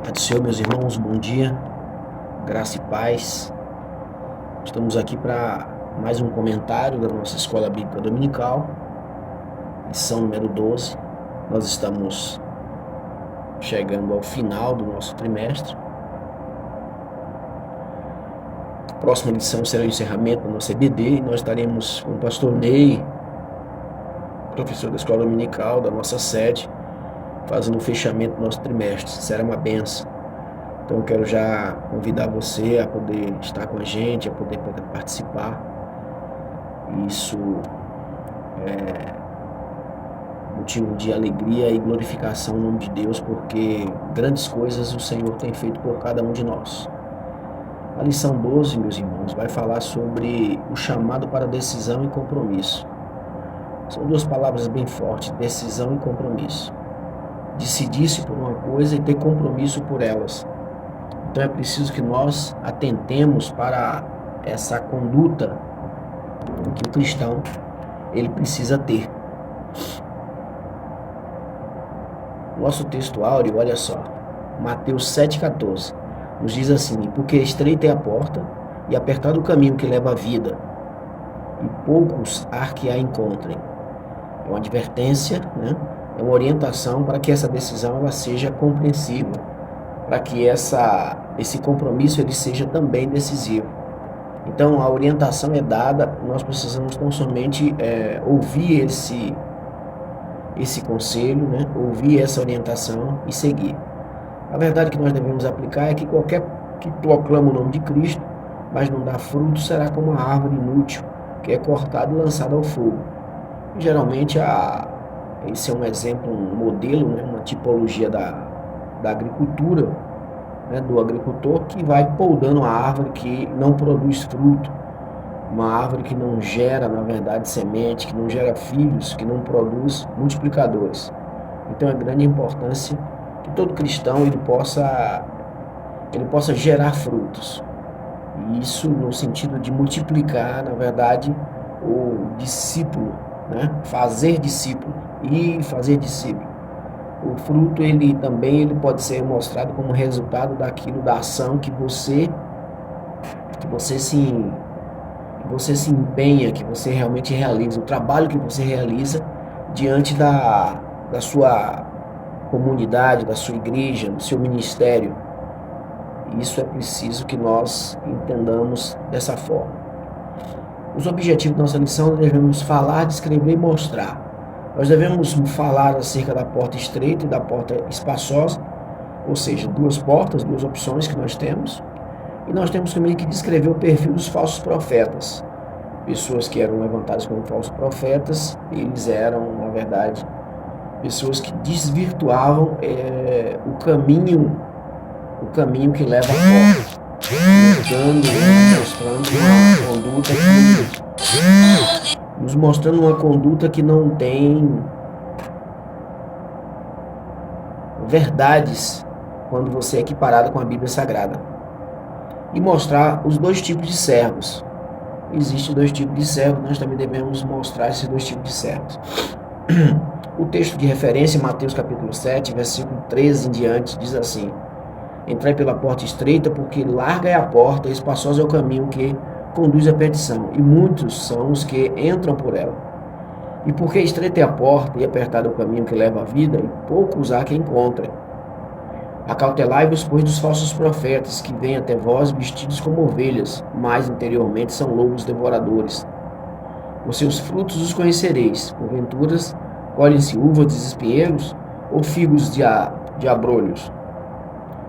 Pai do Senhor, meus irmãos, bom dia, graça e paz. Estamos aqui para mais um comentário da nossa Escola Bíblica Dominical, lição número 12. Nós estamos chegando ao final do nosso trimestre. A próxima lição será o encerramento da nossa EBD e nós estaremos com o pastor Ney, professor da Escola Dominical da nossa sede, fazendo o fechamento do nosso trimestre. Será uma benção. Então eu quero já convidar você a poder estar com a gente, a poder participar. Isso é motivo de alegria e glorificação no nome de Deus, porque grandes coisas o Senhor tem feito por cada um de nós. A lição 12, meus irmãos, vai falar sobre o chamado para decisão e compromisso. São duas palavras bem fortes, decisão e compromisso. Decidir-se por uma coisa e ter compromisso por elas. Então é preciso que nós atentemos para essa conduta que o cristão ele precisa ter. Nosso texto áureo, olha só, Mateus 7,14, nos diz assim: porque estreita é a porta e apertado o caminho que leva à vida, e poucos há que a encontrem. É uma advertência, né? É uma orientação para que essa decisão ela seja compreensível, para que esse compromisso ele seja também decisivo. Então a orientação é dada, nós precisamos não somente ouvir esse conselho, né? Ouvir essa orientação e seguir. A verdade que nós devemos aplicar é que qualquer que proclama o nome de Cristo, mas não dá fruto, será como uma árvore inútil, que é cortada e lançada ao fogo. E, geralmente esse é um exemplo, um modelo, né? Uma tipologia da agricultura, né, do agricultor que vai podando a árvore que não produz fruto, uma árvore que não gera, na verdade, semente, que não gera filhos, que não produz multiplicadores. Então é grande importância que todo cristão ele possa gerar frutos. E isso no sentido de multiplicar, na verdade, o discípulo, né? Fazer discípulo e fazer discípulo. O fruto ele pode ser mostrado como resultado da ação que você se empenha, que você realmente realiza, o trabalho que você realiza diante da sua comunidade, da sua igreja, do seu ministério. Isso é preciso que nós entendamos dessa forma. Os objetivos da nossa lição devemos falar, descrever e mostrar. Nós devemos falar acerca da porta estreita e da porta espaçosa, ou seja, duas portas, duas opções que nós temos. E nós temos também que descrever o perfil dos falsos profetas. Pessoas que eram levantadas como falsos profetas, eles eram, na verdade, pessoas que desvirtuavam o caminho que leva à porta, nos mostrando uma conduta que não tem verdades quando você é equiparada com a Bíblia Sagrada. E mostrar os dois tipos de servos. Existem dois tipos de servos, nós também devemos mostrar esses dois tipos de servos. O texto de referência, Mateus capítulo 7, versículo 13 em diante, diz assim: entrai pela porta estreita, porque larga é a porta e espaçoso é o caminho que conduz à perdição, e muitos são os que entram por ela. E porque estreita é a porta e apertado é o caminho que leva à vida, e poucos há que encontrem. Acautelai-vos, pois, dos falsos profetas, que vêm até vós vestidos como ovelhas, mas interiormente são lobos devoradores. Os seus frutos os conhecereis. Porventura, colhem-se uvas de espinheiros, ou figos de abrolhos?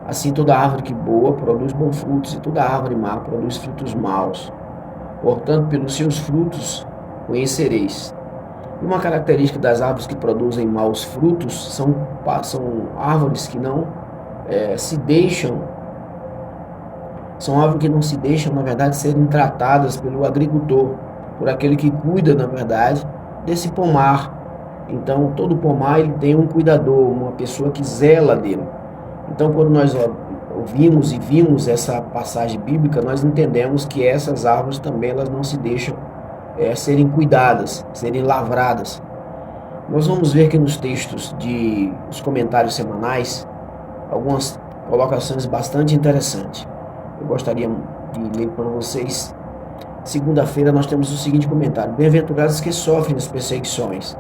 Assim toda árvore que boa produz bons frutos, e toda árvore má produz frutos maus. Portanto, pelos seus frutos conhecereis. Uma característica das árvores que produzem maus frutos são árvores que não são árvores que não se deixam, na verdade, serem tratadas pelo agricultor, por aquele que cuida, na verdade, desse pomar. Então, todo pomar ele tem um cuidador, uma pessoa que zela dele. Então, quando nós ouvimos e vimos essa passagem bíblica, nós entendemos que essas árvores também elas não se deixam serem cuidadas, serem lavradas. Nós vamos ver que nos textos os comentários semanais, algumas colocações bastante interessantes. Eu gostaria de ler para vocês. Segunda-feira nós temos o seguinte comentário: bem-aventurados que sofrem as perseguições.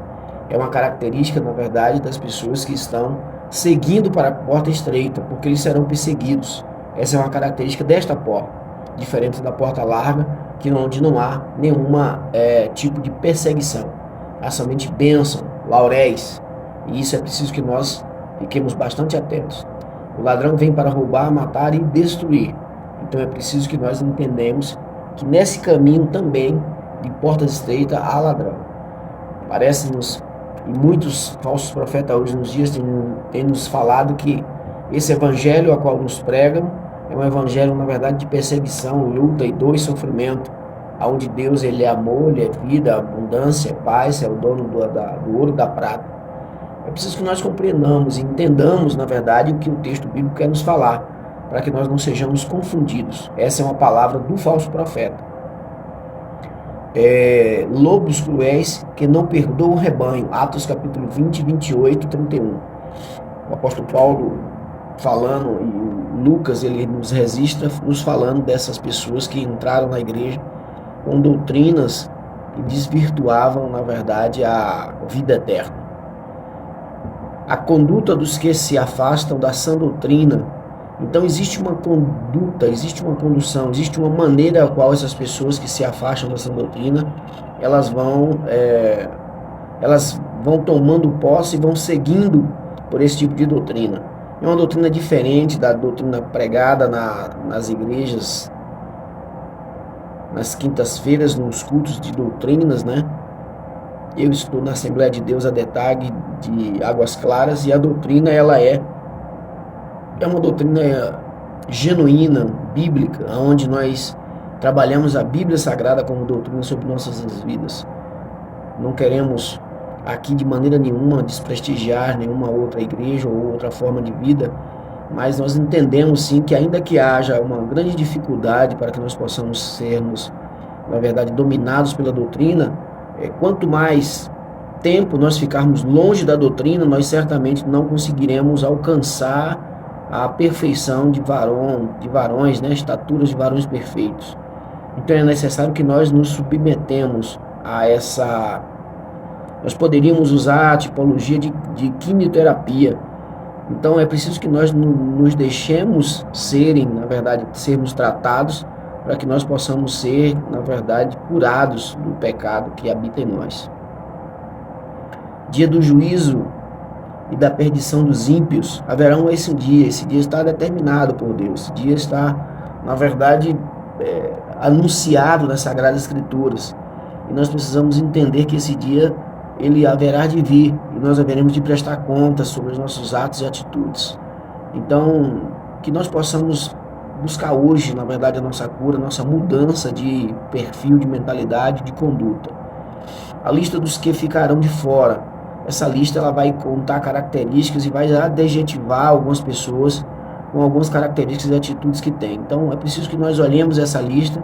É uma característica, na verdade, das pessoas que estão seguindo para a porta estreita, porque eles serão perseguidos. Essa é uma característica desta porta, diferente da porta larga, onde não há nenhuma tipo de perseguição. Há somente bênção, lauréis. E isso é preciso que nós fiquemos bastante atentos. O ladrão vem para roubar, matar e destruir. Então é preciso que nós entendamos que nesse caminho também, de portas estreitas, há ladrão. Parece-nos, e muitos falsos profetas hoje nos dias têm nos falado que esse evangelho a qual nos pregam é um evangelho, na verdade, de perseguição, luta e dor e sofrimento, onde Deus ele é amor, ele é vida, abundância, é paz, é o dono do ouro e da prata. É preciso que nós compreendamos e entendamos, na verdade, o que o texto bíblico quer nos falar, para que nós não sejamos confundidos. Essa é uma palavra do falso profeta. Lobos cruéis que não perdoam o rebanho. Atos capítulo 20, 28, 31. O apóstolo Paulo falando, e Lucas ele nos registra, nos falando dessas pessoas que entraram na igreja com doutrinas que desvirtuavam, na verdade, a vida eterna. A conduta dos que se afastam da sã doutrina. Então existe uma conduta, existe uma condução, existe uma maneira a qual essas pessoas que se afastam da sã doutrina, elas vão tomando posse e vão seguindo por esse tipo de doutrina. É uma doutrina diferente da doutrina pregada nas igrejas, nas quintas-feiras, nos cultos de doutrinas, né? Eu estou na Assembleia de Deus, a DETAG de Águas Claras, e a doutrina ela é uma doutrina genuína, bíblica, onde nós trabalhamos a Bíblia Sagrada como doutrina sobre nossas vidas. Não queremos aqui de maneira nenhuma desprestigiar nenhuma outra igreja ou outra forma de vida, mas nós entendemos sim que ainda que haja uma grande dificuldade para que nós possamos sermos, na verdade, dominados pela doutrina, quanto mais tempo nós ficarmos longe da doutrina, nós certamente não conseguiremos alcançar a perfeição de varões, né, estaturas de varões perfeitos. Então é necessário que nós nos submetemos a essa. Nós poderíamos usar a tipologia de quimioterapia. Então é preciso que nós nos deixemos na verdade, sermos tratados para que nós possamos ser, na verdade, curados do pecado que habita em nós. Dia do juízo e da perdição dos ímpios, haverá esse dia está determinado por Deus, esse dia está, na verdade, anunciado nas Sagradas Escrituras, e nós precisamos entender que esse dia, ele haverá de vir, e nós haveremos de prestar contas sobre os nossos atos e atitudes. Então, que nós possamos buscar hoje, na verdade, a nossa cura, a nossa mudança de perfil, de mentalidade, de conduta. A lista dos que ficarão de fora. Essa lista ela vai contar características e vai adjetivar algumas pessoas com algumas características e atitudes que têm. Então é preciso que nós olhemos essa lista,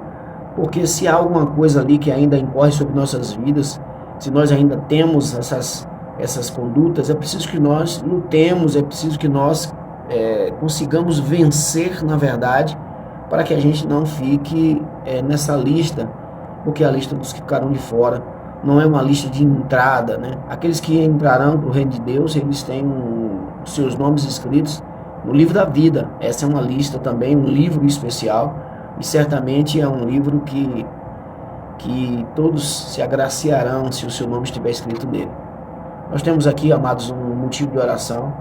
porque se há alguma coisa ali que ainda incorre sobre nossas vidas, se nós ainda temos essas condutas, é preciso que nós lutemos, é preciso que nós consigamos vencer, na verdade, para que a gente não fique nessa lista, porque a lista dos que ficaram de fora não é uma lista de entrada, né? Aqueles que entrarão para o reino de Deus, eles têm seus nomes escritos no livro da vida. Essa é uma lista também, um livro especial, e certamente é um livro que todos se agraciarão se o seu nome estiver escrito nele. Nós temos aqui, amados, um motivo de oração.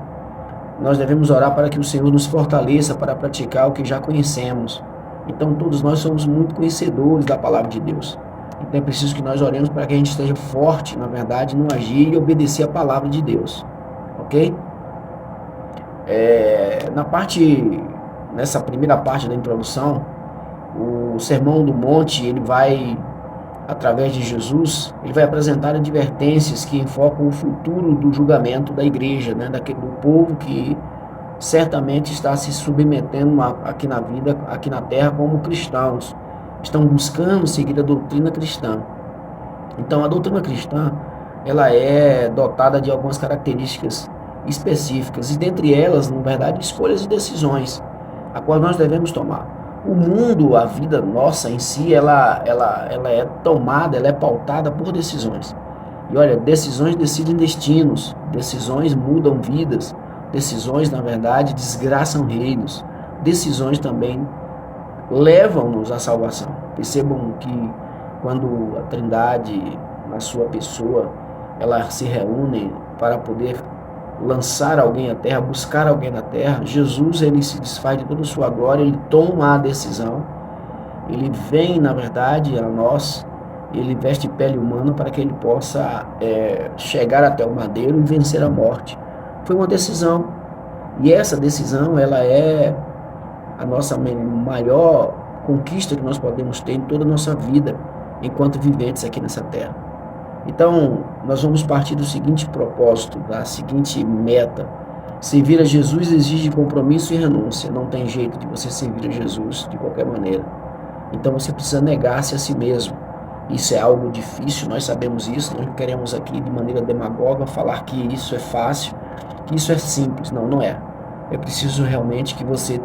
Nós devemos orar para que o Senhor nos fortaleça para praticar o que já conhecemos. Então todos nós somos muito conhecedores da palavra de Deus. Então é preciso que nós oremos para que a gente esteja forte, na verdade, no agir e obedecer a palavra de Deus. Ok? Nessa primeira parte da introdução, o Sermão do Monte, ele vai, através de Jesus, ele vai apresentar advertências que enfocam o futuro do julgamento da igreja, né? Do povo que certamente está se submetendo aqui na vida, aqui na terra, como cristãos. Estão buscando seguir a doutrina cristã. Então a doutrina cristã, ela é dotada de algumas características específicas, e dentre elas, na verdade, escolhas e decisões, a qual nós devemos tomar. O mundo, a vida nossa em si, ela é tomada, ela é pautada por decisões. E olha, decisões decidem destinos, decisões mudam vidas, decisões, na verdade, desgraçam reinos, decisões também levam-nos à salvação. Percebam que quando a Trindade, na sua pessoa, ela se reúne para poder lançar alguém à terra, buscar alguém na terra, Jesus, ele se desfaz de toda a sua glória, ele toma a decisão, ele vem, na verdade, a nós, ele veste pele humana para que ele possa chegar até o madeiro e vencer a morte. Foi uma decisão, e essa decisão, ela é a nossa maior conquista que nós podemos ter em toda a nossa vida, enquanto viventes aqui nessa terra. Então, nós vamos partir do seguinte propósito, da seguinte meta. Servir a Jesus exige compromisso e renúncia. Não tem jeito de você servir a Jesus de qualquer maneira. Então, você precisa negar-se a si mesmo. Isso é algo difícil, nós sabemos isso. Nós não queremos aqui, de maneira demagoga, falar que isso é fácil, que isso é simples. Não, não é. É preciso realmente que você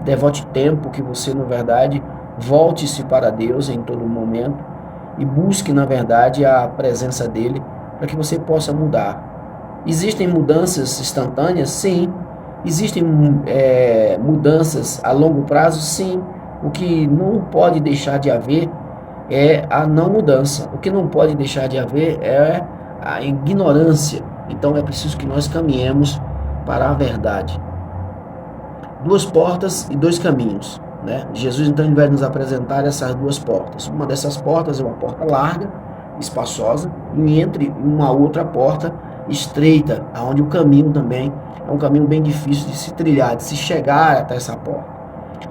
devote tempo, que você, na verdade, volte-se para Deus em todo momento e busque, na verdade, a presença dele para que você possa mudar. Existem mudanças instantâneas? Sim. Existem mudanças a longo prazo? Sim. O que não pode deixar de haver é a não mudança. O que não pode deixar de haver é a ignorância. Então é preciso que nós caminhemos para a verdade. 2 portas e 2 caminhos, né? Jesus então ele vai nos apresentar essas 2 portas. Uma dessas portas é uma porta larga, espaçosa, e entre uma outra porta estreita, onde o caminho também é um caminho bem difícil de se trilhar, de se chegar até essa porta.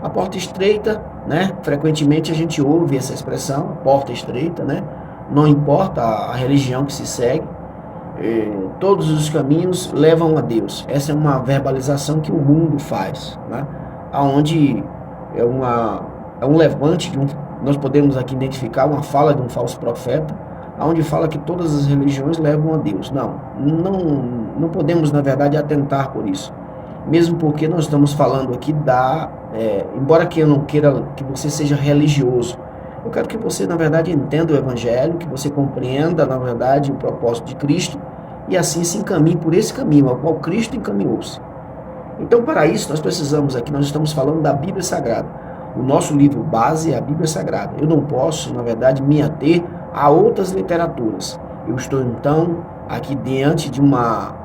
A porta estreita, né? Frequentemente a gente ouve essa expressão, porta estreita, né? Não importa a religião que se segue, todos os caminhos levam a Deus. Essa é uma verbalização que o mundo faz, né? Onde é um levante nós podemos aqui identificar uma fala de um falso profeta, onde fala que todas as religiões levam a Deus. Não podemos, na verdade, atentar por isso. Mesmo porque nós estamos falando aqui embora que eu não queira que você seja religioso, eu quero que você, na verdade, entenda o Evangelho, que você compreenda, na verdade, o propósito de Cristo e assim se encaminhe por esse caminho ao qual Cristo encaminhou-se. Então, para isso, nós precisamos aqui, nós estamos falando da Bíblia Sagrada. O nosso livro base é a Bíblia Sagrada. Eu não posso, na verdade, me ater a outras literaturas. Eu estou, então, aqui diante de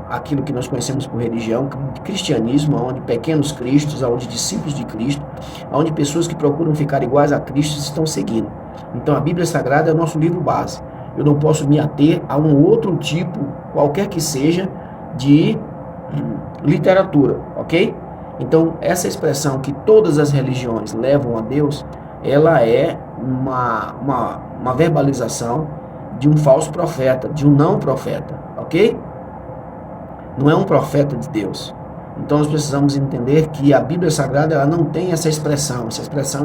aquilo que nós conhecemos por religião, cristianismo, onde pequenos cristos, onde discípulos de Cristo, onde pessoas que procuram ficar iguais a Cristo estão seguindo. Então a Bíblia Sagrada é o nosso livro base. Eu não posso me ater a um outro tipo, qualquer que seja, de literatura, ok? Então essa expressão que todas as religiões levam a Deus, ela é uma verbalização de um falso profeta, de um não profeta, ok? Não é um profeta de Deus. Então nós precisamos entender que a Bíblia Sagrada ela não tem essa expressão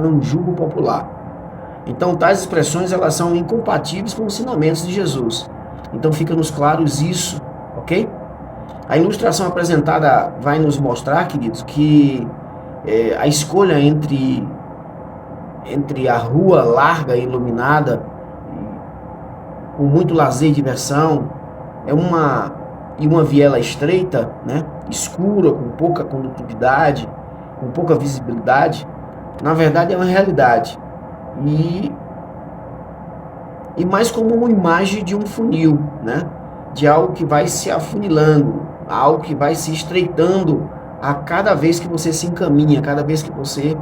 é um jugo popular. Então tais expressões elas são incompatíveis com os ensinamentos de Jesus. Então fica-nos claros isso, ok? A ilustração apresentada vai nos mostrar, queridos, que a escolha entre a rua larga e iluminada, com muito lazer e diversão, e uma viela estreita, né, escura, com pouca condutividade, com pouca visibilidade, na verdade é uma realidade. E mais como uma imagem de um funil, né, de algo que vai se afunilando, algo que vai se estreitando a cada vez que você se encaminha, a cada vez que você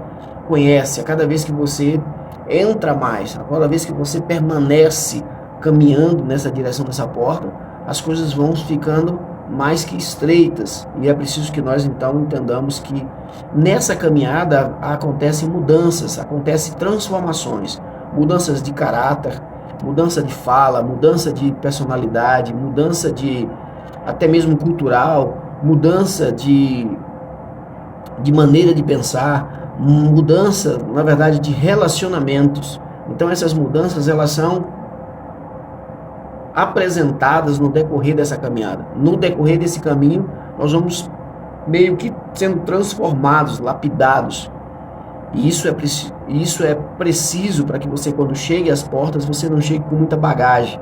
conhece, a cada vez que você entra mais, a cada vez que você permanece caminhando nessa direção dessa porta, as coisas vão ficando mais que estreitas. E é preciso que nós então entendamos que nessa caminhada acontecem mudanças, acontecem transformações, mudanças de caráter, mudança de fala, mudança de personalidade, mudança de até mesmo cultural, mudança de maneira de pensar, mudança, na verdade, de relacionamentos. Então essas mudanças elas são apresentadas no decorrer dessa caminhada. No decorrer desse caminho, nós vamos meio que sendo transformados, lapidados. E isso é preciso para que você, quando chegue às portas, você não chegue com muita bagagem,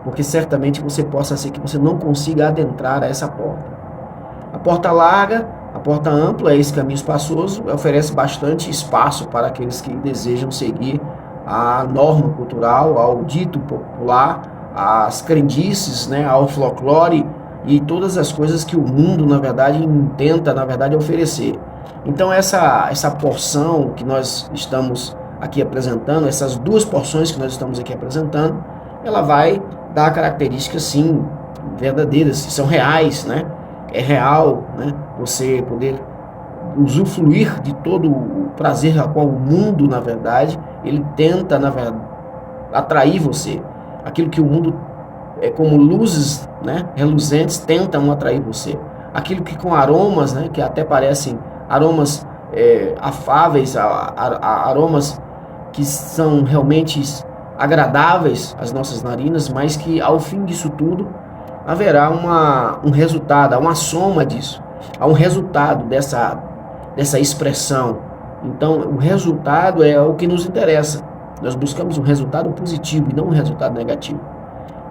porque certamente você possa ser que você não consiga adentrar a essa porta. A porta larga, a porta ampla, esse caminho espaçoso, oferece bastante espaço para aqueles que desejam seguir a norma cultural, ao dito popular, às crendices, né, ao folclore e todas as coisas que o mundo, na verdade, tenta, na verdade, oferecer. Então, essa porção que nós estamos aqui apresentando, essas duas porções que nós estamos aqui apresentando, ela vai dar características, sim, verdadeiras, são reais, né? É real, né? Você poder usufruir de todo o prazer a qual o mundo, na verdade, ele tenta, na verdade, atrair você. Aquilo que o mundo, como luzes, né, reluzentes, tentam atrair você. Aquilo que com aromas, né, que até parecem aromas afáveis, aromas que são realmente agradáveis às nossas narinas, mas que ao fim disso tudo haverá um resultado, há uma soma disso, há um resultado dessa expressão. Então, o resultado é o que nos interessa. Nós buscamos um resultado positivo e não um resultado negativo.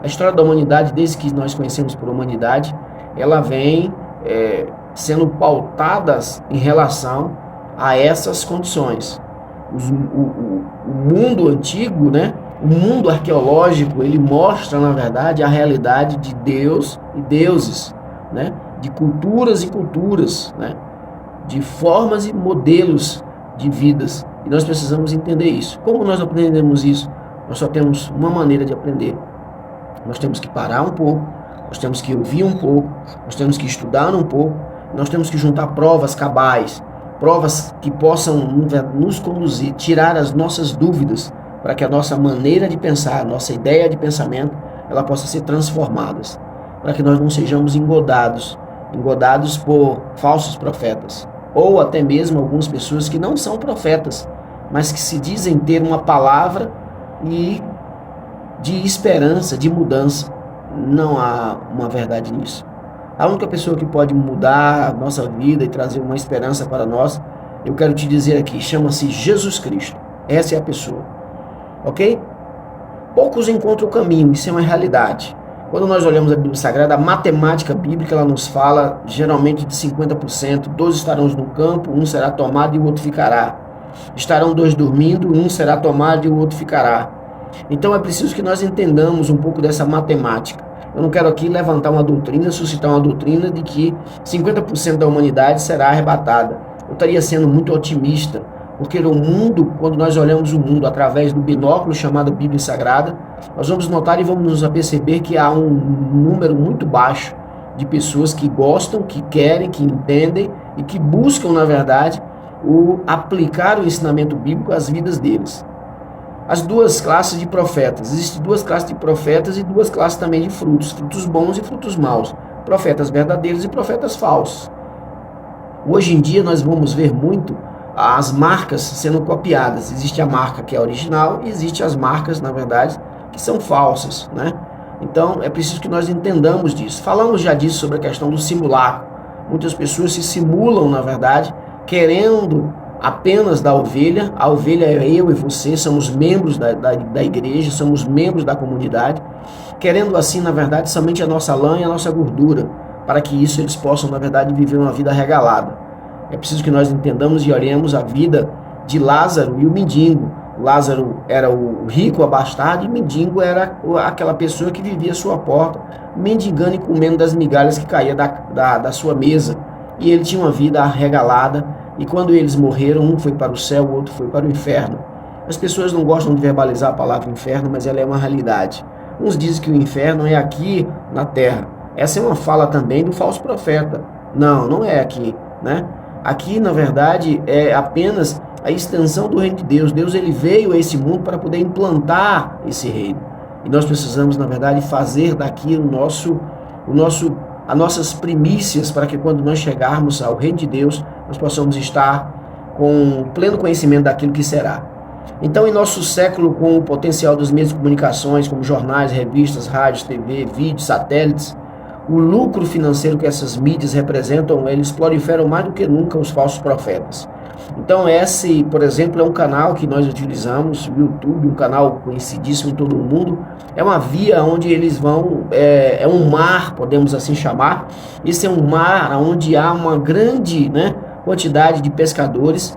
A história da humanidade, desde que nós conhecemos por humanidade, ela vem sendo pautadas em relação a essas condições. O mundo antigo, né? O mundo arqueológico, ele mostra, na verdade, a realidade de Deus e deuses, né? De culturas e culturas, né? De formas e modelos de vidas. E nós precisamos entender isso. Como nós aprendemos isso? Nós só temos uma maneira de aprender. Nós temos que parar um pouco, nós temos que ouvir um pouco, nós temos que estudar um pouco, nós temos que juntar provas cabais, provas que possam nos conduzir, tirar as nossas dúvidas, para que a nossa maneira de pensar, a nossa ideia de pensamento, ela possa ser transformada, para que nós não sejamos engodados por falsos profetas, ou até mesmo algumas pessoas que não são profetas, mas que se dizem ter uma palavra e de esperança, de mudança. Não há uma verdade nisso. A única pessoa que pode mudar a nossa vida e trazer uma esperança para nós, eu quero te dizer aqui, chama-se Jesus Cristo. Essa é a pessoa. Ok? Poucos encontram o caminho, isso é uma realidade. Quando nós olhamos a Bíblia Sagrada, a matemática bíblica, ela nos fala geralmente de 50%, 2 estarão no campo, um será tomado e o outro ficará. Estarão 2 dormindo, um será tomado e o outro ficará. Então é preciso que nós entendamos um pouco dessa matemática. Eu não quero aqui levantar uma doutrina, suscitar uma doutrina de que 50% da humanidade será arrebatada. Eu estaria sendo muito otimista, porque o mundo, quando nós olhamos o mundo através do binóculo chamado Bíblia Sagrada, nós vamos notar e vamos nos aperceber que há um número muito baixo de pessoas que gostam, que querem, que entendem e que buscam, na verdade, aplicar o ensinamento bíblico às vidas deles. As duas classes de profetas. Existem 2 classes de profetas e 2 classes também de frutos. Frutos bons e frutos maus. Profetas verdadeiros e profetas falsos. Hoje em dia nós vamos ver muito as marcas sendo copiadas. Existe a marca que é original e existe as marcas, na verdade, que são falsas, né? Então é preciso que nós entendamos disso. Falamos já disso sobre a questão do simulacro. Muitas pessoas se simulam, na verdade, querendo apenas da ovelha. A ovelha é eu e você, somos membros da igreja, somos membros da comunidade, querendo assim, na verdade, somente a nossa lã e a nossa gordura, para que isso eles possam, na verdade, viver uma vida regalada. É preciso que nós entendamos e olhemos a vida de Lázaro e o mendigo. Lázaro era o rico abastado e o mendigo era aquela pessoa que vivia à sua porta, mendigando e comendo das migalhas que caía da sua mesa. E ele tinha uma vida regalada. E quando eles morreram, um foi para o céu, o outro foi para o inferno. As pessoas não gostam de verbalizar a palavra inferno, mas ela é uma realidade. Uns dizem que o inferno é aqui na terra. Essa é uma fala também do falso profeta. Não, não é aqui, né? Aqui, na verdade, é apenas a extensão do reino de Deus. Deus, ele veio a esse mundo para poder implantar esse reino. E nós precisamos, na verdade, fazer daqui as nossas primícias, para que quando nós chegarmos ao reino de Deus, nós possamos estar com pleno conhecimento daquilo que será. Então, em nosso século, com o potencial dos meios de comunicações, como jornais, revistas, rádios, TV, vídeos, satélites, o lucro financeiro que essas mídias representam, eles proliferam mais do que nunca os falsos profetas. Então, esse, por exemplo, é um canal que nós utilizamos, o YouTube, um canal conhecidíssimo em todo o mundo. É uma via onde eles vão, é um mar, podemos assim chamar. Esse é um mar onde há uma grande, quantidade de pescadores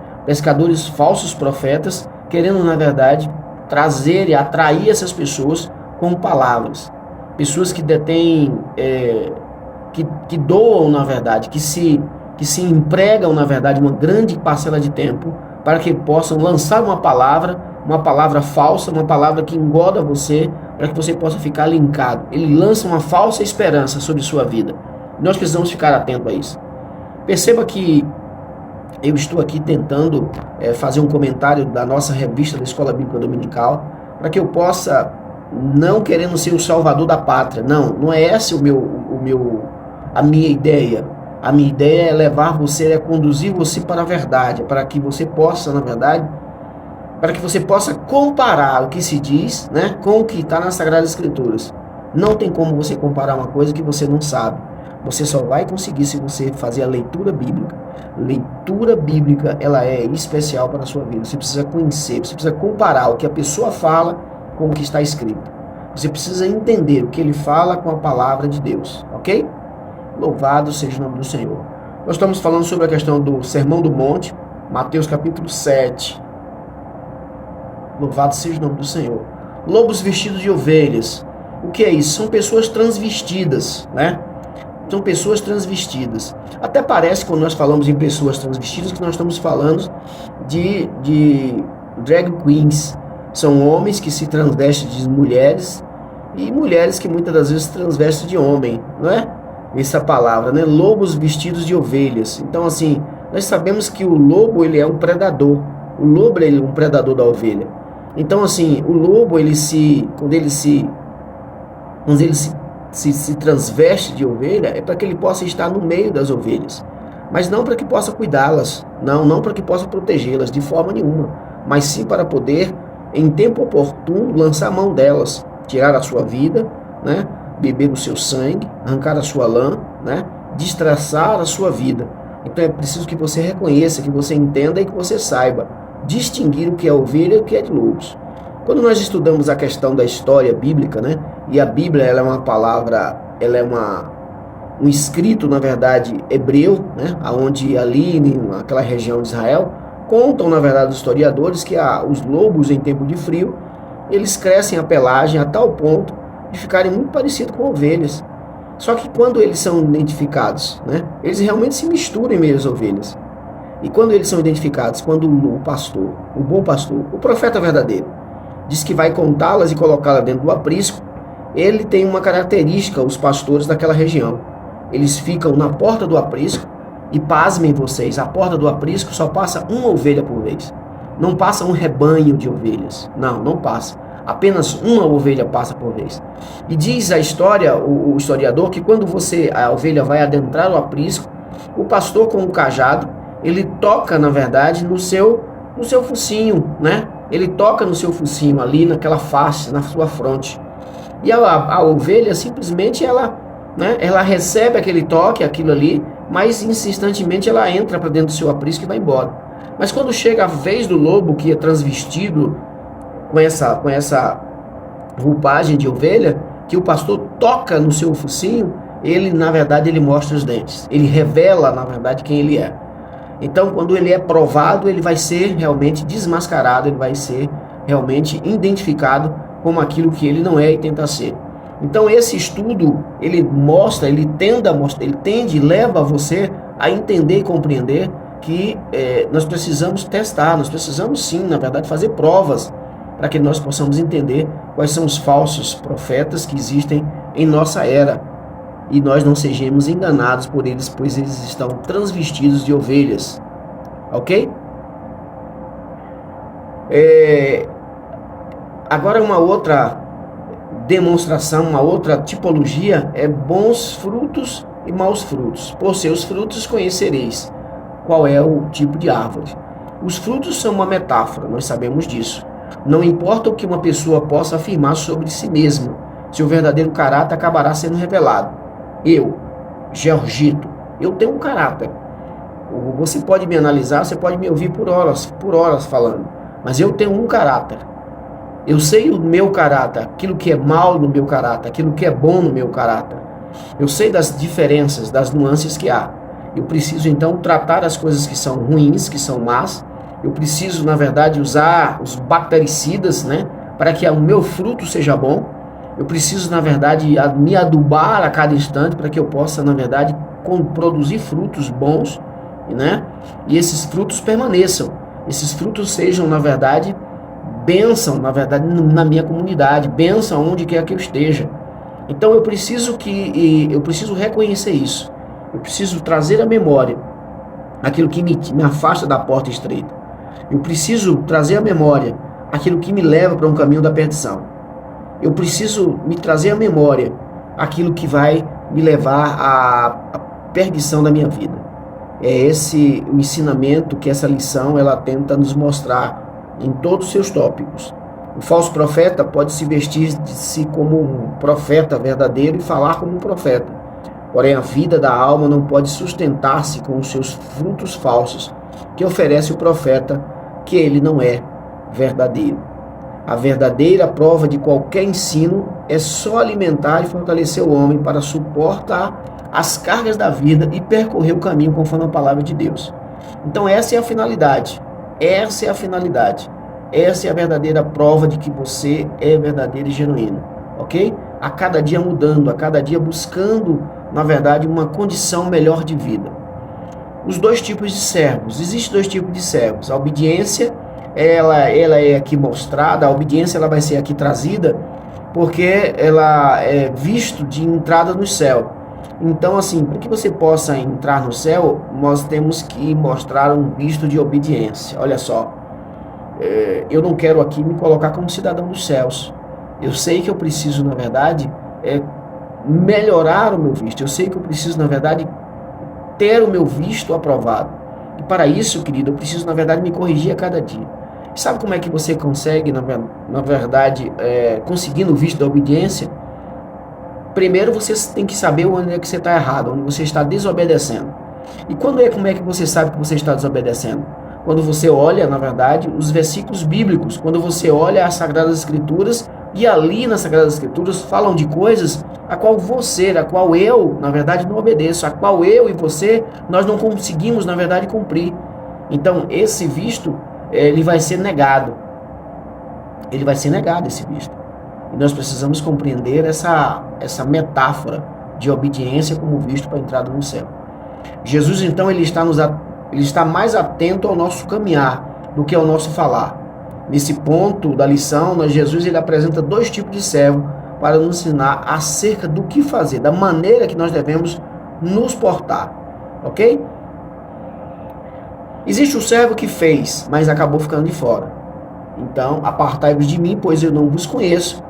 falsos profetas, querendo, na verdade, trazer e atrair essas pessoas com palavras. Pessoas que detêm, que doam, na verdade, que se empregam, na verdade, uma grande parcela de tempo para que possam lançar uma palavra falsa, uma palavra que engoda você, para que você possa ficar linkado. Ele lança uma falsa esperança sobre sua vida. Nós precisamos ficar atentos a isso. Perceba que eu estou aqui tentando fazer um comentário da nossa revista da Escola Bíblica Dominical, para que eu possa, não querendo ser o salvador da pátria, não é essa a minha ideia. A minha ideia é levar você, conduzir você para a verdade, para que você possa, na verdade, para que você possa comparar o que se diz, com o que está nas Sagradas Escrituras. Não tem como você comparar uma coisa que você não sabe. Você só vai conseguir se você fazer a leitura bíblica. Leitura bíblica, ela é especial para a sua vida. Você precisa conhecer, você precisa comparar o que a pessoa fala com o que está escrito. Você precisa entender o que ele fala com a palavra de Deus, ok? Louvado seja o nome do Senhor. Nós estamos falando sobre a questão do Sermão do Monte, Mateus capítulo 7. Louvado seja o nome do Senhor. Lobos vestidos de ovelhas. O que é isso? São pessoas transvestidas, São pessoas transvestidas. Até parece, quando nós falamos em pessoas transvestidas, que nós estamos falando de drag queens. São homens que se transvestem de mulheres e mulheres que muitas das vezes se transvestem de homem, não é? Essa palavra, Lobos vestidos de ovelhas. Então, assim, nós sabemos que o lobo, ele é um predador. O lobo, ele é um predador da ovelha. Então, assim, o lobo, quando ele se transveste de ovelha, é para que ele possa estar no meio das ovelhas. Mas não para que possa cuidá-las. Não para que possa protegê-las de forma nenhuma. Mas sim para poder, em tempo oportuno, lançar a mão delas. Tirar a sua vida, beber o seu sangue, arrancar a sua lã, destraçar a sua vida. Então é preciso que você reconheça, que você entenda e que você saiba distinguir o que é ovelha e o que é de lobos. Quando nós estudamos a questão da história bíblica, e a Bíblia, ela é uma palavra, ela é um escrito, na verdade, hebreu, onde ali, naquela região de Israel, contam, na verdade, os historiadores que os lobos em tempo de frio, eles crescem a pelagem a tal ponto de ficarem muito parecidos com ovelhas. Só que quando eles são identificados, eles realmente se misturam em meio às ovelhas. E quando eles são identificados, quando o pastor, o bom pastor, o profeta verdadeiro, diz que vai contá-las e colocá-las dentro do aprisco, ele tem uma característica, os pastores daquela região. Eles ficam na porta do aprisco e, pasmem vocês, a porta do aprisco só passa uma ovelha por vez. Não passa um rebanho de ovelhas. Não passa. Apenas uma ovelha passa por vez. E diz a história, o historiador, que quando a ovelha vai adentrar o aprisco, o pastor com o cajado, ele toca, na verdade, no seu focinho, Ele toca no seu focinho ali, naquela face, na sua fronte. E a ovelha, simplesmente, ela recebe aquele toque, aquilo ali, mas insistentemente ela entra para dentro do seu aprisco e vai embora. Mas quando chega a vez do lobo, que é transvestido com essa roupagem de ovelha, que o pastor toca no seu focinho, ele, na verdade, ele mostra os dentes. Ele revela, na verdade, quem ele é. Então, quando ele é provado, ele vai ser realmente desmascarado, ele vai ser realmente identificado como aquilo que ele não é e tenta ser. Então, esse estudo, ele leva você a entender e compreender que nós precisamos testar, nós precisamos sim, na verdade, fazer provas para que nós possamos entender quais são os falsos profetas que existem em nossa era e nós não sejamos enganados por eles, pois eles estão transvestidos de ovelhas, ok? Agora uma outra demonstração, uma outra tipologia é bons frutos e maus frutos. Por seus frutos conhecereis qual é o tipo de árvore. Os frutos são uma metáfora, nós sabemos disso. Não importa o que uma pessoa possa afirmar sobre si mesma, seu verdadeiro caráter acabará sendo revelado. Eu, Georgito, eu tenho um caráter. Você pode me analisar, você pode me ouvir por horas falando, mas eu tenho um caráter. Eu sei o meu caráter, aquilo que é mal no meu caráter, aquilo que é bom no meu caráter. Eu sei das diferenças, das nuances que há. Eu preciso então tratar as coisas que são ruins, que são más. Eu preciso, na verdade, usar os bactericidas, né, para que o meu fruto seja bom. Eu preciso, na verdade, me adubar a cada instante para que eu possa, na verdade, produzir frutos bons, né? E esses frutos permaneçam. Esses frutos sejam, na verdade, bênção, na verdade, na minha comunidade, bênção onde quer que eu esteja. Então eu preciso reconhecer isso. Eu preciso trazer à memória aquilo que me afasta da porta estreita. Eu preciso trazer à memória aquilo que me leva para um caminho da perdição. Eu preciso me trazer à memória aquilo que vai me levar à perdição da minha vida. É esse o ensinamento que essa lição ela tenta nos mostrar em todos os seus tópicos. O falso profeta pode se vestir de si como um profeta verdadeiro e falar como um profeta. Porém, a vida da alma não pode sustentar-se com os seus frutos falsos que oferece o profeta, que ele não é verdadeiro. A verdadeira prova de qualquer ensino é só alimentar e fortalecer o homem para suportar as cargas da vida e percorrer o caminho conforme a palavra de Deus. Então essa é a finalidade. Essa é a finalidade. Essa é a verdadeira prova de que você é verdadeiro e genuíno. Ok? A cada dia mudando, a cada dia buscando, na verdade, uma condição melhor de vida. Os dois tipos de servos. Existem dois tipos de servos. A obediência, ela é aqui mostrada, a obediência ela vai ser aqui trazida, porque ela é visto de entrada no céu. Então, assim, para que você possa entrar no céu, nós temos que mostrar um visto de obediência. Olha só, eu não quero aqui me colocar como cidadão dos céus. Eu sei que eu preciso, na verdade, melhorar o meu visto. Eu sei que eu preciso, na verdade, ter o meu visto aprovado. E para isso, querido, eu preciso, na verdade, me corrigir a cada dia. Sabe como é que você consegue, na verdade, conseguindo o visto da obediência? Primeiro você tem que saber onde é que você está errado, onde você está desobedecendo. E como é que você sabe que você está desobedecendo? Quando você olha, na verdade, os versículos bíblicos, quando você olha as Sagradas Escrituras, e ali nas Sagradas Escrituras falam de coisas a qual eu, na verdade, não obedeço, a qual eu e você, nós não conseguimos, na verdade, cumprir. Então, esse visto, ele vai ser negado. Ele vai ser negado, esse visto. E nós precisamos compreender essa metáfora de obediência como visto para a entrada no céu. Jesus, então, ele está mais atento ao nosso caminhar do que ao nosso falar. Nesse ponto da lição, Jesus ele apresenta dois tipos de servo para nos ensinar acerca do que fazer, da maneira que nós devemos nos portar. Ok? Existe o servo que fez, mas acabou ficando de fora. Então, apartai-vos de mim, pois eu não vos conheço.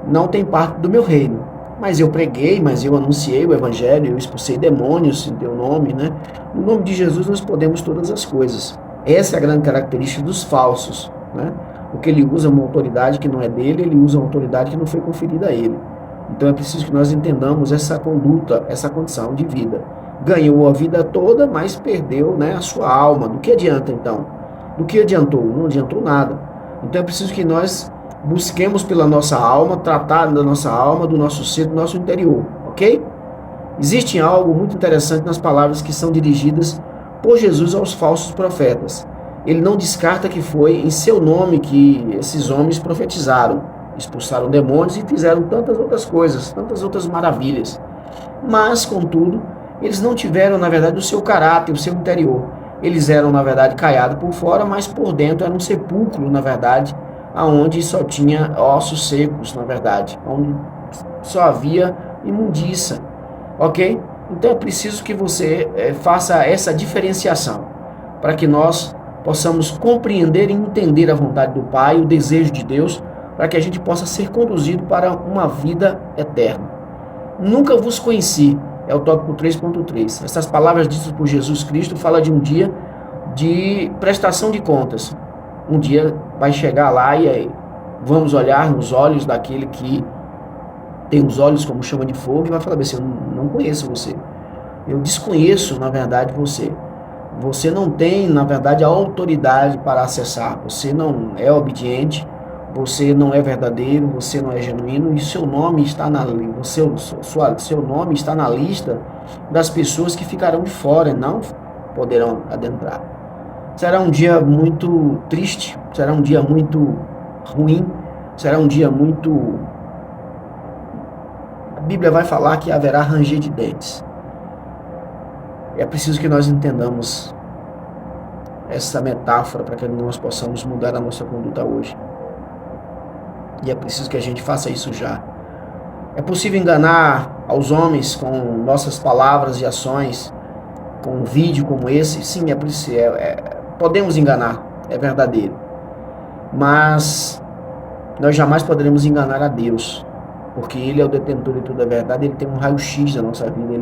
Não tem parte do meu reino. Mas eu preguei, mas eu anunciei o evangelho, eu expulsei demônios em teu nome, né? No nome de Jesus nós podemos todas as coisas. Essa é a grande característica dos falsos, né? Porque ele usa uma autoridade que não é dele, ele usa uma autoridade que não foi conferida a ele. Então é preciso que nós entendamos essa conduta, essa condição de vida. Ganhou a vida toda, mas perdeu, né, a sua alma. Do que adianta então? Do que adiantou? Não adiantou nada. Então é preciso que nós busquemos pela nossa alma, tratar da nossa alma, do nosso ser, do nosso interior, ok? Existe algo muito interessante nas palavras que são dirigidas por Jesus aos falsos profetas. Ele não descarta que foi em seu nome que esses homens profetizaram, expulsaram demônios e fizeram tantas outras coisas, tantas outras maravilhas. Mas, contudo, eles não tiveram, na verdade, o seu caráter, o seu interior. Eles eram, na verdade, caiados por fora, mas por dentro era um sepulcro, na verdade, aonde só tinha ossos secos, na verdade, onde só havia imundícia, ok? Então é preciso que você faça essa diferenciação, para que nós possamos compreender e entender a vontade do Pai, o desejo de Deus, para que a gente possa ser conduzido para uma vida eterna. Nunca vos conheci, é o tópico 3.3. Essas palavras ditas por Jesus Cristo falam de um dia de prestação de contas. Um dia vai chegar lá e aí vamos olhar nos olhos daquele que tem os olhos como chama de fogo e vai falar assim, eu não conheço você. Eu desconheço, na verdade, você. Você não tem, na verdade, a autoridade para acessar. Você não é obediente, você não é verdadeiro, você não é genuíno e seu nome está seu nome está na lista das pessoas que ficarão de fora e não poderão adentrar. Será um dia muito triste, será um dia muito ruim, será um dia muito... A Bíblia vai falar que haverá ranger de dentes. É preciso que nós entendamos essa metáfora para que nós possamos mudar a nossa conduta hoje. E é preciso que a gente faça isso já. É possível enganar aos homens com nossas palavras e ações, com um vídeo como esse? Sim, podemos enganar, é verdadeiro. Mas nós jamais poderemos enganar a Deus, porque Ele é o detentor de toda a verdade, Ele tem um raio-x da nossa vida,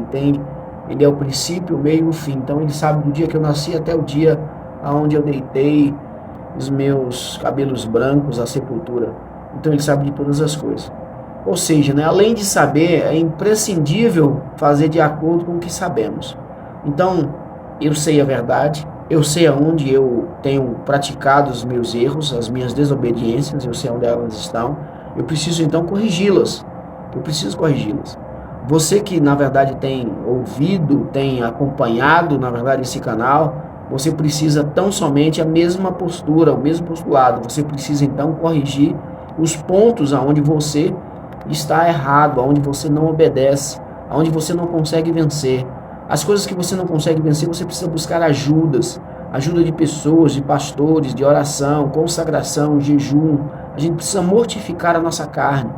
Ele é o princípio, o meio e o fim. Então Ele sabe do dia que eu nasci até o dia onde eu deitei os meus cabelos brancos à sepultura. Então Ele sabe de todas as coisas. Ou seja, né, além de saber, é imprescindível fazer de acordo com o que sabemos. Então, eu sei a verdade, eu sei aonde eu tenho praticado os meus erros, as minhas desobediências, eu sei onde elas estão. Eu preciso então corrigi-las. Eu preciso corrigi-las. Você que, na verdade, tem ouvido, tem acompanhado, na verdade, esse canal, você precisa tão somente a mesma postura, o mesmo postulado. Você precisa, então, corrigir os pontos aonde você está errado, aonde você não obedece, aonde você não consegue vencer. As coisas que você não consegue vencer, você precisa buscar ajuda de pessoas, de pastores, de oração, consagração, jejum. A gente precisa mortificar a nossa carne,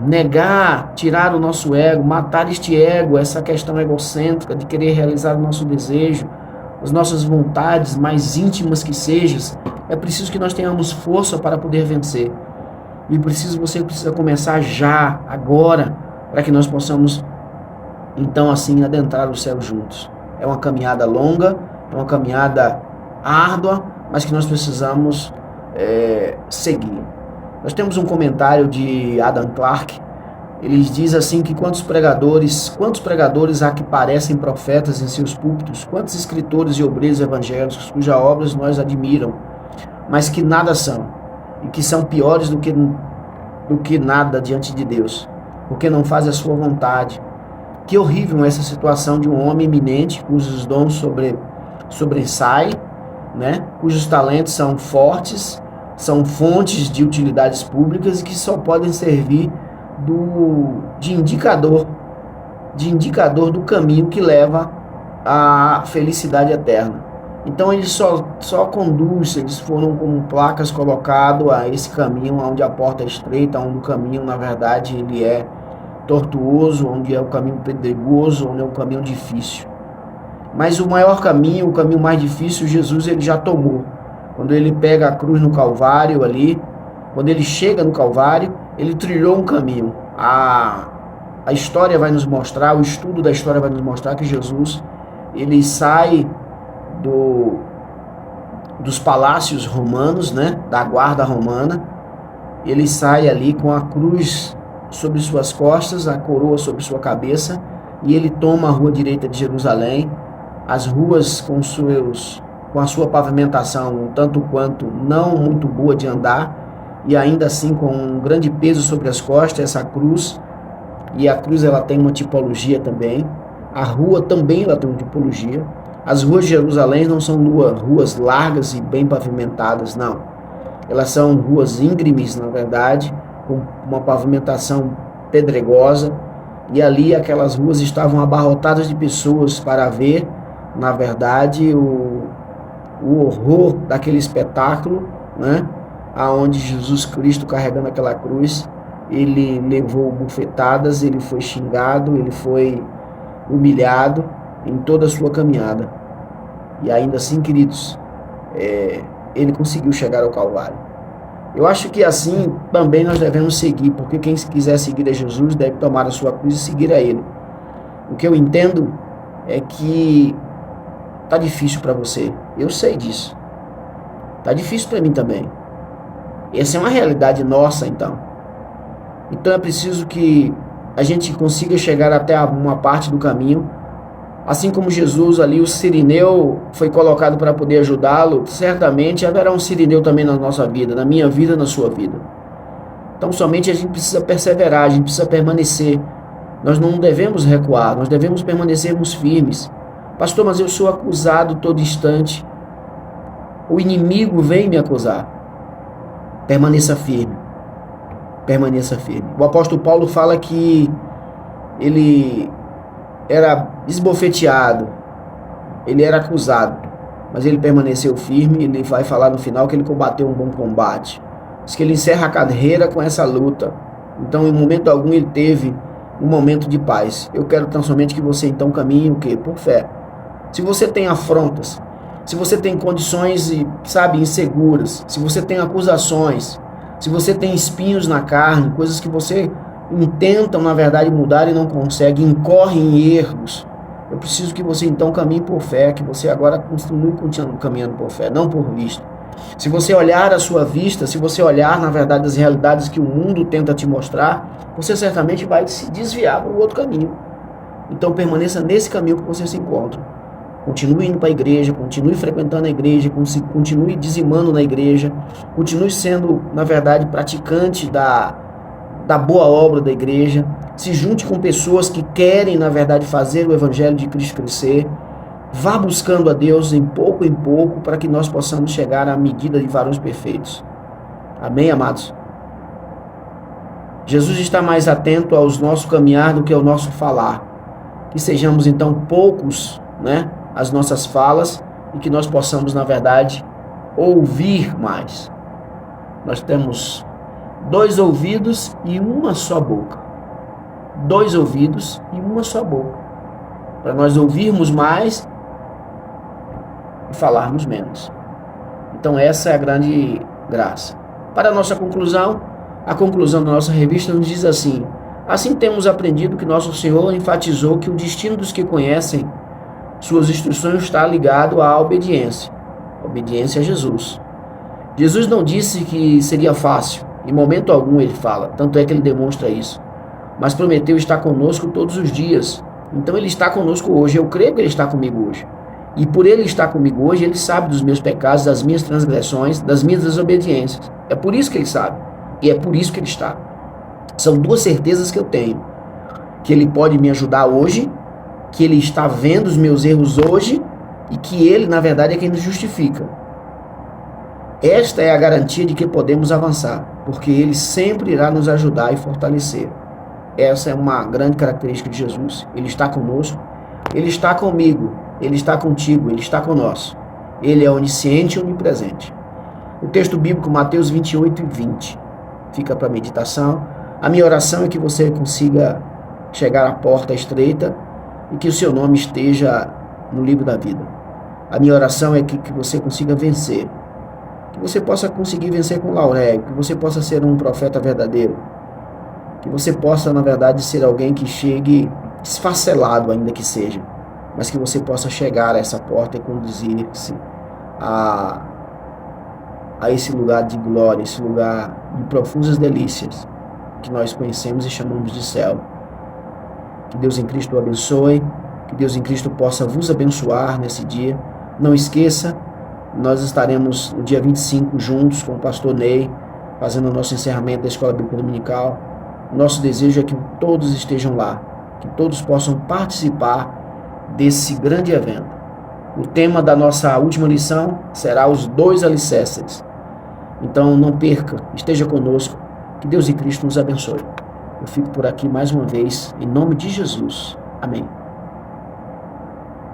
negar, tirar o nosso ego, matar este ego, essa questão egocêntrica de querer realizar o nosso desejo, as nossas vontades mais íntimas que sejam. É preciso que nós tenhamos força para poder vencer. E você precisa começar já, agora, para que nós possamos, então, assim, adentrar o céu juntos. É uma caminhada longa, é uma caminhada árdua, mas que nós precisamos seguir. Nós temos um comentário de Adam Clarke. Ele diz assim que quantos pregadores há que parecem profetas em seus púlpitos, quantos escritores e obreiros evangélicos cujas obras nós admiram, mas que nada são, e que são piores do que nada diante de Deus, porque não fazem a sua vontade. Que horrível essa situação de um homem eminente, cujos dons sobressaem, né? Cujos talentos são fortes, são fontes de utilidades públicas e que só podem servir de indicador do caminho que leva à felicidade eterna. Então eles só conduzem, eles foram com placas colocadas a esse caminho onde a porta é estreita, onde o caminho na verdade ele é tortuoso, onde é o caminho pedregoso, onde é um caminho difícil. Mas o maior caminho, o caminho mais difícil, Jesus ele já tomou. Quando ele pega a cruz no Calvário ali, quando ele chega no Calvário, ele trilhou um caminho. A história vai nos mostrar, o estudo da história vai nos mostrar que Jesus ele sai dos palácios romanos, né, da guarda romana. Ele sai ali com a cruz sobre suas costas, a coroa sobre sua cabeça, e ele toma a rua direita de Jerusalém, as ruas com a sua pavimentação um tanto quanto não muito boa de andar, e ainda assim com um grande peso sobre as costas, essa cruz. E a cruz ela tem uma tipologia também, a rua também ela tem uma tipologia. As ruas de Jerusalém não são ruas largas e bem pavimentadas, não. Elas são ruas íngremes, na verdade, com uma pavimentação pedregosa. E ali aquelas ruas estavam abarrotadas de pessoas para ver, na verdade, o horror daquele espetáculo, né? Aonde Jesus Cristo, carregando aquela cruz, ele levou bufetadas, ele foi xingado, ele foi humilhado em toda a sua caminhada. E ainda assim, queridos, ele conseguiu chegar ao Calvário. Eu acho que assim também nós devemos seguir, porque quem quiser seguir a Jesus deve tomar a sua cruz e seguir a Ele. O que eu entendo é que Tá difícil para você. Eu sei disso. Tá difícil para mim também. Essa é uma realidade nossa, então. Então é preciso que a gente consiga chegar até uma parte do caminho. Assim como Jesus ali, o sirineu foi colocado para poder ajudá-lo, certamente haverá um sirineu também na nossa vida, na minha vida, na sua vida. Então somente a gente precisa perseverar, a gente precisa permanecer. Nós não devemos recuar, nós devemos permanecermos firmes. Pastor, mas eu sou acusado todo instante. O inimigo vem me acusar. Permaneça firme. Permaneça firme. O apóstolo Paulo fala que ele era esbofeteado, ele era acusado, mas ele permaneceu firme. Ele vai falar no final que ele combateu um bom combate. Diz que ele encerra a carreira com essa luta. Então, em momento algum, ele teve um momento de paz. Eu quero tão somente que você então caminhe o quê? Por fé. Se você tem afrontas, se você tem condições, inseguras, se você tem acusações, se você tem espinhos na carne, coisas que você intentam, na verdade, mudar e não consegue, incorre em erros, eu preciso que você então caminhe por fé, que você agora continue caminhando por fé, não por vista. Se você olhar a sua vista, se você olhar, na verdade, as realidades que o mundo tenta te mostrar, você certamente vai se desviar para o outro caminho. Então permaneça nesse caminho que você se encontra. Continue indo para a igreja, continue frequentando a igreja, continue dizimando na igreja, continue sendo, na verdade, praticante da boa obra da igreja. Se junte com pessoas que querem, na verdade, fazer o evangelho de Cristo crescer. Vá buscando a Deus em pouco, para que nós possamos chegar à medida de varões perfeitos. Amém, amados? Jesus está mais atento ao nosso caminhar do que ao nosso falar. Que sejamos, então, poucos, as nossas falas, e que nós possamos, na verdade, ouvir mais. Nós temos 2 ouvidos e uma só boca. 2 ouvidos e uma só boca. Para nós ouvirmos mais e falarmos menos. Então essa é a grande graça. Para a nossa conclusão, a conclusão da nossa revista nos diz assim: assim temos aprendido que nosso Senhor enfatizou que o destino dos que conhecem suas instruções está ligado à obediência. A obediência a Jesus. Jesus não disse que seria fácil. Em momento algum ele fala, tanto é que ele demonstra isso. Mas prometeu estar conosco todos os dias. Então ele está conosco hoje. Eu creio que ele está comigo hoje. E por ele estar comigo hoje, ele sabe dos meus pecados, das minhas transgressões, das minhas desobediências. É por isso que ele sabe. E é por isso que ele está. São 2 certezas que eu tenho. Que ele pode me ajudar hoje, que ele está vendo os meus erros hoje, e que ele, na verdade, é quem nos justifica. Esta é a garantia de que podemos avançar, porque ele sempre irá nos ajudar e fortalecer. Essa é uma grande característica de Jesus. Ele está conosco, ele está comigo, ele está contigo, ele está conosco. Ele é onisciente e onipresente. O texto bíblico, Mateus 28 e 20, fica para meditação. A minha oração é que você consiga chegar à porta estreita e que o seu nome esteja no livro da vida. A minha oração é que você consiga vencer. Que você possa conseguir vencer com Laurélio, que você possa ser um profeta verdadeiro, que você possa, na verdade, ser alguém que chegue esfacelado, ainda que seja, mas que você possa chegar a essa porta e conduzir-se a esse lugar de glória, esse lugar de profundas delícias, que nós conhecemos e chamamos de céu. Que Deus em Cristo o abençoe, que Deus em Cristo possa vos abençoar nesse dia. Não esqueça, nós estaremos no dia 25 juntos com o pastor Ney, fazendo o nosso encerramento da Escola Bíblica Dominical. Nosso desejo é que todos estejam lá, que todos possam participar desse grande evento. O tema da nossa última lição será os 2 alicerces. Então não perca, esteja conosco, que Deus em Cristo nos abençoe. Eu fico por aqui mais uma vez, em nome de Jesus. Amém.